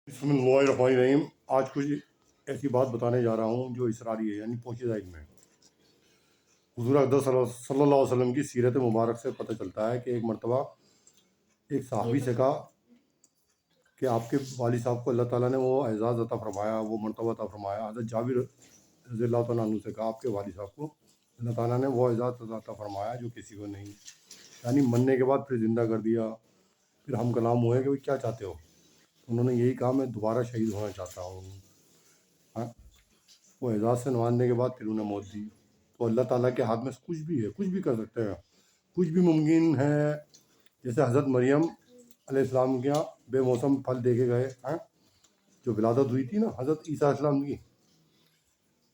बिस्मिल्लाहिर्रहमानिर्रहीम। आज कुछ ऐसी बात बताने जा रहा हूँ जो इसरारी है, यानी पोशीदा इल्म है। हुज़ूर अक़दस सल्लल्लाहु अलैहि वसल्लम की सीरत मुबारक से पता चलता है कि एक मरतबा एक सहाबी से कहा कि आपके वालिद साहब को अल्लाह ताला ने वो एज़ाज़ अता फरमाया, वो मरतबा अता फरमाया। हज़रत जाबिर रज़ियल्लाहु तआला अन्हु से कहा आपके वालिद साहब को अल्लाह ताला ने वो एज़ाज़ अता फरमाया जो किसी को नहीं, यानी मरने के बाद फिर ज़िंदा कर दिया। फिर हम कलाम हुए कि भाई क्या चाहते हो? उन्होंने यही कहा मैं दोबारा शहीद होना चाहता हूँ। हाँ, वो एजाज़ से नवाजने के बाद फिर उन्हें मौत दी। तो अल्लाह ताला के हाथ में कुछ भी है, कुछ भी कर सकते हैं, कुछ भी मुमकिन है। जैसे हज़रत मरियम अलैहिस्सलाम के यहाँ बेमौसम फल दे के गए हैं, जो विलादत हुई थी ना हज़रत ईसा अलैहिस्सलाम की,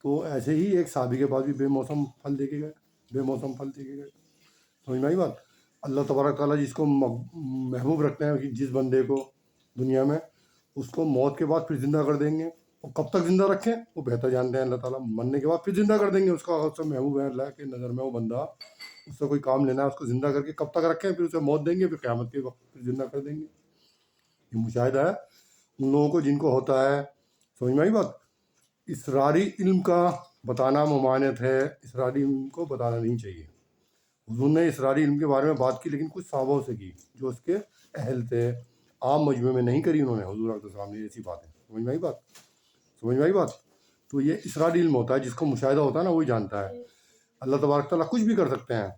तो ऐसे ही एक साहबी के पास भी बेमौसम फल दे के गए, बेमौसम फल दे के गए। समझ में आई बात? अल्लाह तबारक ताला जिसको महबूब रखते हैं कि जिस बंदे को दुनिया में, उसको मौत के बाद फिर ज़िंदा कर देंगे। और कब तक ज़िंदा रखें वो बेहतर जानते हैं अल्लाह ताला। मरने के बाद फिर ज़िंदा कर देंगे, उसका सबसे महबूब है अल्लाह के नज़र में वो बंदा। उससे कोई काम लेना है, उसको ज़िंदा करके कब तक रखें, फिर उसे मौत देंगे, फिर क़यामत के वक्त फिर ज़िंदा कर देंगे। ये मुशाहिदा है उन लोगों को जिनको होता है। समझ में आई बात? इसरारी इल्म का बताना ममानियत है, इसरारी इल्म को बताना नहीं चाहिए। हुज़ूर ने इसरारी इल्म के बारे में बात की, लेकिन कुछ सहाबाओं से की जो उसके अहल थे। आम मजमे में नहीं करी उन्होंने। हुज़ूर अक़दस सल्लल्लाहु अलैहि वसल्लम ने ऐसी बात है। समझ में आई बात? समझ में आई बात? तो ये इसरारी इल्म होता है, जिसको मुशाहिदा होता है ना वही जानता है। अल्लाह तबारक ताला कुछ भी कर सकते हैं।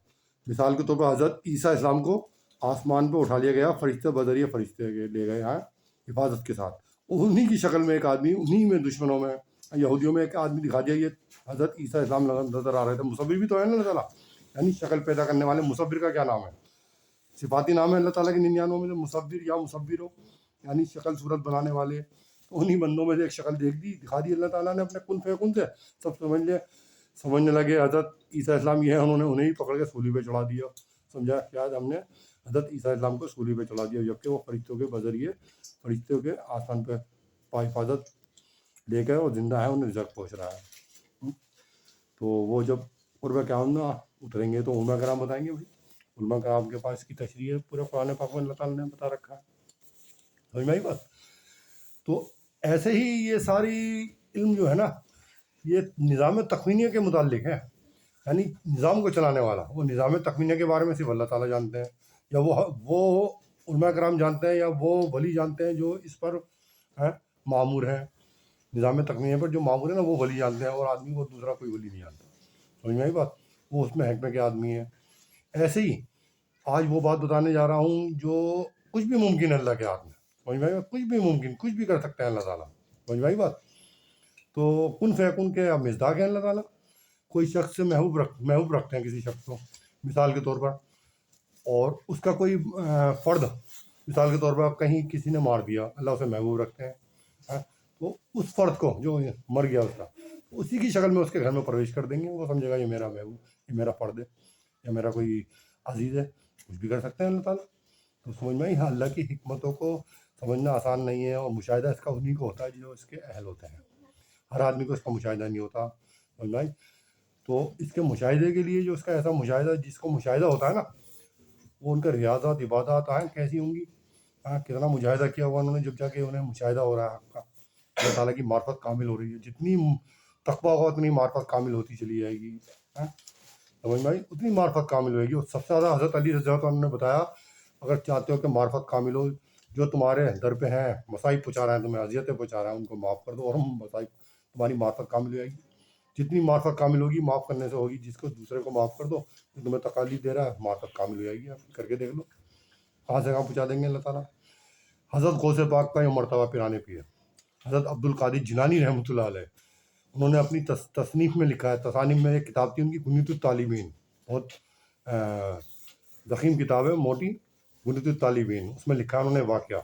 मिसाल के तौर पर हज़रत ईसा इस्लाम को आसमान पे उठा लिया गया, फरिश्ते बदरिए फरिश्ते ले गए हैं हिफाजत के साथ। उन्हीं की शक्ल में एक आदमी, उन्हीं में दुश्मनों में यहूदियों में एक आदमी दिखा दिया, ये हज़रत ईसा इस्लाम नज़र आ रहे थे। मुसव्विर भी तो है ना अल्लाह ताला, यानी शक्ल पैदा करने वाले। मुसव्विर का क्या नाम है? सिफाती नाम है अल्लाह ताला की 99 में से मुसव्विर या मुसव्विर हो, यानी शक्ल सूरत बनाने वाले। तो उन्हीं बंदों में से एक शक्ल दिखा दी अल्लाह ताला ने अपने कुन फयकुन से। सब समझने लगे हज़रत ईसा इस्लाम ये है, उन्होंने उन्हें ही पकड़ के सूली पे चढ़ा दिया। समझा? शायद हमने हज़रत ईसा इस्लाम को सूली पे चढ़ा दिया, जबकि वो फरिश्तों के बजरिए फरिश्तों के आसमान पे हिफाजत लेकर और ज़िंदा है, उन्हें रिज़्क़ पहुँच रहा है। तो वो जब क़ुर्ब क़यामत में उतरेंगे तो उलमा कराम बताएंगे। भाई उलमा कराम के पास इसकी तशरीह है, पूरे कुरान पाक में अल्लाह ताला ने बता रखा है। समझ में आई बात? तो ऐसे ही ये सारी इल्म जो है ना, ये निज़ाम तक़वीनिया के मुताल्लिक़ है, यानी निज़ाम को चलाने वाला। वो निज़ाम तक़वीनिया के बारे में सिर्फ अल्लाह ताला जानते हैं, या वो उलमा कराम जानते हैं, या वो वली जानते हैं जो इस पर मामूर हैं। निज़ाम तक़वीनिया पर जो मामूर है ना वो वली जानते हैं, और आदमी को दूसरा कोई वली नहीं जानता। समझ में आई बात? वो उसमें हकमे के आदमी है। ऐसे ही आज वो बात बताने जा रहा हूँ जो कुछ भी मुमकिन है अल्लाह के हाथ में। समझ में आई बात? कुछ भी मुमकिन, कुछ भी कर सकते हैं अल्लाह ताला। समझ में आई बात? तो कुन फयकुन के अब मिज़दाक़ है अल्लाह ताला। कोई शख्स से महबूब रखते हैं किसी शख्स को मिसाल के तौर पर, और उसका कोई फ़र्द मिसाल के तौर पर कहीं किसी ने मार दिया, अल्लाह उसे महबूब रखते हैं। तो उस फ़र्द को जो मर गया उसका, उसी की शक्ल में उसके घर में प्रवेश कर देंगे। वो समझेगा ये मेरा महबूब, ये मेरा फ़र्द है, या मेरा कोई अजीज़ है। कुछ भी कर सकते हैं अल्लाह ताला। तो समझ में आई? हाँ, अल्लाह की हिकमतों को समझना आसान नहीं है, और मुशाहिदा इसका उन्हीं को होता है जो इसके अहल होते हैं। हर आदमी को इसका मुशाहिदा नहीं होता। समझ में आई? तो इसके मुशाहिदे के लिए जो इसका ऐसा मुशाहिदा, जिसको मुशाहिदा होता है ना, वो उनका रियाज़त इबादत कैसी होंगी। कितना मुजाहिदा किया हुआ उन्होंने, जब जाके उन्हें मुशाहिदा हो रहा है आपका अल्लाह ताला की मार्फत कामिल हो रही है। जितनी तकवा होगा उतनी मार्फत कामिल होती चली जाएगी। समझ में आई? उतनी मार्फत कामिल होगी। और सबसे ज़्यादा हज़रत अली रज़ियल्लाहु अन्हु ने बताया, अगर चाहते हो कि मार्फत कामिल हो, जो तुम्हारे दर पे हैं, मसाइब पहुँचा रहे हैं, तुम्हें अजियतें पहुँचा रहे हैं, उनको माफ़ कर दो, और हम मसाइब तुम्हारी मार्फत कामिल हो जाएगी। जितनी मार्फत कामिल होगी माफ़ करने से होगी। जिसको दूसरे को माफ़ कर दो, तो तुम्हें तकालीफ दे रहा है, मार्फत कामिल हो जाएगी। आप करके देख लो कहाँ से कहाँ पहुँचा देंगे अल्लाह ताला। हज़रत गौसे पाक का ये मरतबा पिराने पे है। हज़रत अब्दुल कादिर जिलानी रहमतुल्लाह अलैह, उन्होंने अपनी तसनीफ़ में लिखा है, तसानीफ़ में एक किताब थी उनकी, गुनियतुत तालिबीन, बहुत ज़ख़ीम किताब है, मोटी, गुनियतुत तालिबीन। उसमें लिखा है उन्होंने वाक़या,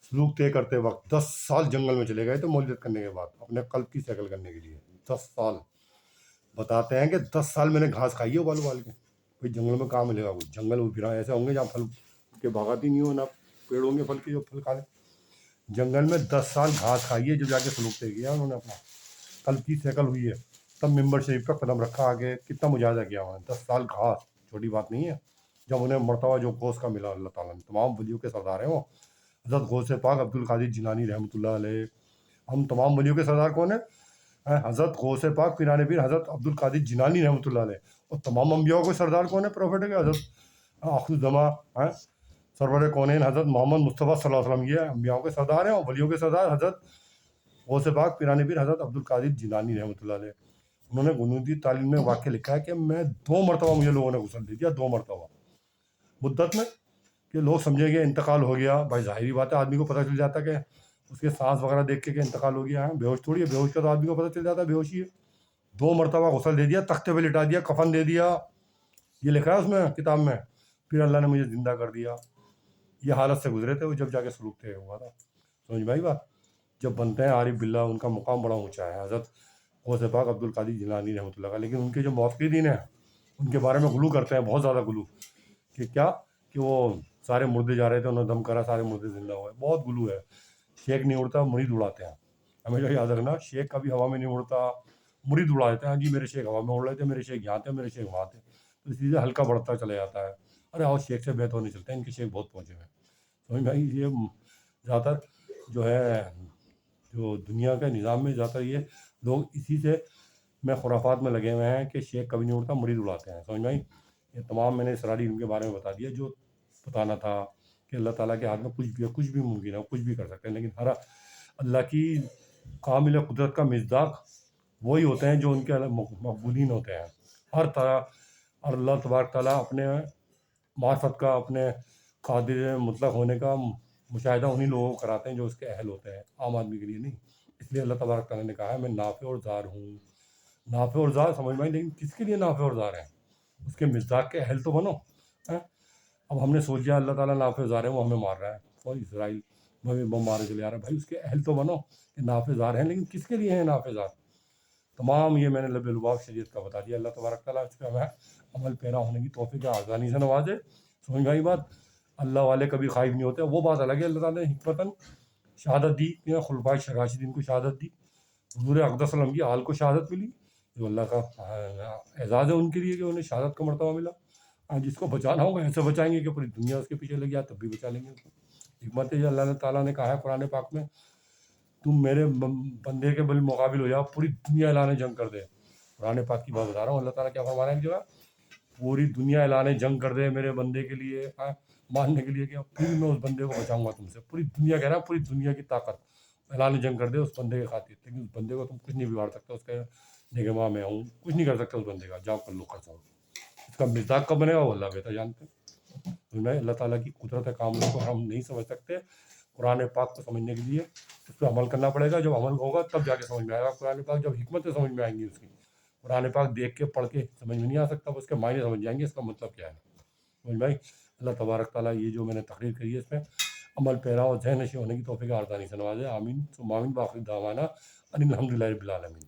सलूक तय करते वक्त 10 साल जंगल में चले गए थे मौलियत करने के बाद, अपने कल्ब की सैकल करने के लिए। 10 साल बताते हैं कि 10 साल मैंने घास खाई है उबाल उबाल के। भाई जंगल में कहाँ मिलेगा कुछ? जंगल वो फिर ऐसे होंगे जहाँ फल के बागात ही नहीं हो, ना पेड़ होंगे फल के जो फल खा लें। जंगल में 10 साल घास खाई है, जो जाके सलूक तय किया उन्होंने, अपना कल्ब की सैकल हुई है, तब मिंबर शरीफ का कदम रखा आगे। कितना मुजाहिदा किया उन्होंने। 10 साल घास छोटी बात नहीं है। जब उन्हें मरतबा जो गोश्त का मिला अल्लाह ताला ने, तमाम वलियों के सरदार हैं वो, حضرت غوث پاک عبد القادر جیلانی رحمۃ اللہ علیہ۔ ہم تمام ولیوں کے سردار کون ہیں؟ حضرت غوث پاک پیران پیر حضرت عبد القادر جیلانی رحمۃ اللہ علیہ۔ اور تمام انبیاء کے سردار کون ہے؟ پروفیٹ کے حضرت آخر الزما سرور کونین حضرت محمد مصطفیٰ صلی اللہ علیہ وسلم، یہ انبیاء کے سردار ہیں۔ اور ولیوں کے سردار حضرت غوث پاک پیران پیر حضرت عبد القادر جیلانی رحمۃ اللہ علیہ۔ انہوں نے غنودی تعلیم میں واقع لکھا ہے کہ میں 2 مرتبہ مجھے لوگوں نے غسل دے دیا، 2 مرتبہ مدت میں، کہ لوگ سمجھیں گے انتقال ہو گیا۔ بھائی ظاہری بات ہے، آدمی کو پتہ چل جاتا کہ اس کے سانس وغیرہ دیکھ کے کہ انتقال ہو گیا ہے، بے ہوش تھوڑی ہے، بے ہوش کا تو آدمی کو پتہ چل جاتا ہے بے ہوشی ہے۔ 2 مرتبہ غسل دے دیا، تختے پہ لٹا دیا، کفن دے دیا، یہ لکھا ہے اس میں کتاب میں۔ پھر اللہ نے مجھے زندہ کر دیا۔ یہ حالت سے گزرے تھے وہ، جب جا کے سلوک طے ہوا تھا۔ سمجھ بھائی بات؟ جب بنتے ہیں عارف باللہ، ان کا مقام بڑا اونچا ہے، حضرت غوث پاک عبد القادر جیلانی رحمۃ اللہ علیہ۔ لیکن ان کے جو موافقین ہیں ان کے بارے میں غلو کرتے ہیں، بہت زیادہ غلو، کہ کیا کہ وہ سارے مردے جا رہے تھے، انہوں نے دم کرا، سارے مردے زندہ ہوئے۔ بہت غلو ہے۔ شیخ نہیں اڑتا، مرید اڑاتے ہیں، ہمیشہ یاد رکھنا۔ شیخ کبھی ہوا میں نہیں اڑتا، مرید اڑا دیتے ہیں۔ ہاں جی میرے شیخ ہوا میں اڑ رہے تھے، میرے شیخ یہاں تھے، میرے شیخ وہاں تھے، تو اس لیے ہلکا بڑھتا چلا جاتا ہے۔ ارے آؤ شیخ سے بیت ہو نہیں چلتے، ان کے شیخ بہت پہنچے ہوئے ہیں۔ سمجھ بھائی؟ یہ زیادہ تر جو ہے جو دنیا کے نظام میں زیادہ تر یہ لوگ اسی سے میں خرافات میں لگے ہوئے ہیں کہ شیخ کبھی نہیں اڑتا، مرید اڑاتے ہیں۔ سمجھ بھائی؟ یہ تمام میں نے اسراری علم کے بارے میں بتا دیا جو بتانا تھا، کہ اللہ تعالیٰ کے ہاتھ میں کچھ بھی ہے، کچھ بھی ممکن ہے، کچھ بھی کر سکتے ہیں۔ لیکن ہر اللہ کی کامل قدرت کا مصداق وہی ہوتے ہیں جو ان کے مقبولین ہوتے ہیں۔ ہر طرح اور اللہ تبارک تعالیٰ اپنے معرفت کا، اپنے قادر مطلق ہونے کا مشاہدہ انہی لوگوں کو کراتے ہیں جو اس کے اہل ہوتے ہیں، عام آدمی کے لیے نہیں۔ اس لیے اللہ تبارک تعالیٰ نے کہا ہے میں نافع اور ضار ہوں۔ نافع اور ضار سمجھ میں، لیکن کس کے لیے نافع اور ضار ہیں؟ اس کے مصداق کے اہل تو بنو۔ اب ہم نے سوچ لیا اللہ تعالیٰ نافع زار ہے، وہ ہمیں مار رہا ہے، کوئی اسرائیل ہمیں بم مارے چلے آ رہا ہے۔ بھائی اس کے اہل تو بنو کہ نافع زار ہیں، لیکن کس کے لیے ہیں نافع زار؟ تمام یہ میں نے لب لباب شریعت کا بتا دیا۔ اللہ تبارک تعالیٰ اس پہ ہمیں عمل پیرا ہونے کی توفیق آسانی سے نوازے۔ سمجھ گئی بات؟ اللہ والے کبھی خائف نہیں ہوتے، وہ بات الگ ہے۔ اللہ تعالیٰ نے حکمتاً شہادت دی، خلفائے راشدین کو شہادت دی، حضور اقدس صلی اللہ علیہ وسلم کی آل کو شہادت ملی، جو اللہ کا اعزاز ہے ان کے لیے کہ انہیں شہادت کا مرتبہ ملا۔ جس کو بچانا ہوگا ایسے بچائیں گے کہ پوری دنیا اس کے پیچھے لگ جائے، تب بھی بچا لیں گے اس کو۔ حکمت ہے، اللہ تعالیٰ نے کہا ہے قرآن پاک میں تم میرے بندے کے بالمقابل ہو جاؤ، پوری دنیا اعلان جنگ کر دے۔ قرآن پاک کی بات بتا رہا ہوں، اللہ تعالیٰ کیا فرما رہا ہے کہ جو ہے پوری دنیا اعلان جنگ کر دے میرے بندے کے لیے، ماننے کے لیے، کہ پھر میں اس بندے کو بچاؤں گا تم سے۔ پوری دنیا کہہ رہا ہے، پوری دنیا کی طاقت اعلان جنگ کر دے اس بندے کے خاطر، لیکن اس بندے کو تم کچھ نہیں بگاڑ سکتے، اس کے نگہباں میں ہوں، کچھ نہیں کر سکتے اس بندے کا، جاؤ کر لو خرچہ۔ اس کا مزاج کب بنے گا وہ اللہ بہتر جانتے ہیں۔ اللہ تعالیٰ کی قدرت کاملہ کو ہم نہیں سمجھ سکتے۔ قرآن پاک کو سمجھنے کے لیے اس پہ عمل کرنا پڑے گا، جب عمل ہوگا تب جا کے سمجھ میں آئے گا قرآن پاک، جب حکمتیں سمجھ میں آئیں گی اس کی۔ قرآن پاک دیکھ کے پڑھ کے سمجھ میں نہیں آ سکتا، اس کے معنی سمجھ جائیں گے، اس کا مطلب کیا ہے۔ سمجھ بھائی؟ اللہ تبارک تعالیٰ یہ جو میں نے تقریر کری ہے اس میں عمل پیرا اور ذہن نشین ہونے کی توفیق آسانی سے نوازے۔ آمین ثم آمین۔ بآخر دعوانا ان الحمد للہ رب العالمین۔